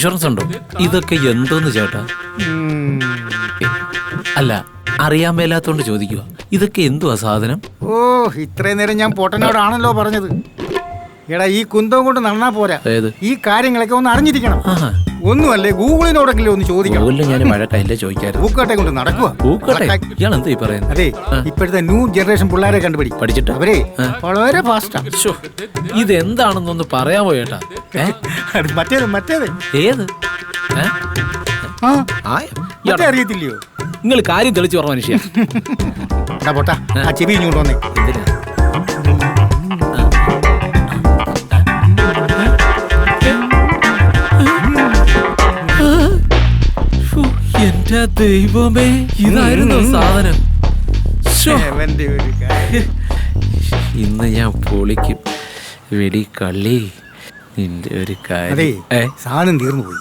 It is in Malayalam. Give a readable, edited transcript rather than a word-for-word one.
ഇൻഷുറൻസ് ഉണ്ടോ? ഇതൊക്കെ എന്തോന്ന് ചേട്ടാ? അല്ല, അറിയാൻ മേലാത്തോണ്ട് ചോദിക്കുക. ഇതൊക്കെ എന്തുവാ സാധനം? ഓ, ഇത്രയും നേരം ഞാൻ പൊട്ടനോടാണല്ലോ പറഞ്ഞത്. എടാ, ഈ കുന്തവും കൊണ്ട് നടന്നാ പോരാ, ഈ കാര്യങ്ങളൊക്കെ ഒന്ന് അറിഞ്ഞിരിക്കണം. ഒന്നുമല്ലേ, ഗൂഗിളിനോടെങ്കിലും ഒന്ന് ചോദിക്കണം. ഞാൻ മഴക്കല്ല ചോദിക്കാറ്. പൂക്കട്ടെ കൊണ്ട് നടക്കുക. അതെ, ഇപ്പോഴത്തെ ന്യൂ ജനറേഷൻ പിള്ളേരെ കണ്ടുപിടി പഠിച്ചിട്ട് അവരെ വളരെ ഫാസ്റ്റാ. ഇതെന്താണെന്നൊന്ന് പറയാമോ ചേട്ടാ? മറ്റേത് ഏത് അറിയത്തില്ലയോ? നിങ്ങൾ കാര്യം തെളിച്ചു പറഞ്ഞ മനുഷ്യ. പൊട്ടാ, ആ ചെവി ഇങ്ങോട്ട് വന്നേ. എന്റെ ദൈവമേ, ഇതായിരുന്നു സാധനം. ഇന്ന് ഞാൻ പൊളിക്കും വെടി കള്ളി. നിന്റെ ഒരു കാര്യം, സാധനം തീർന്നു പോയി.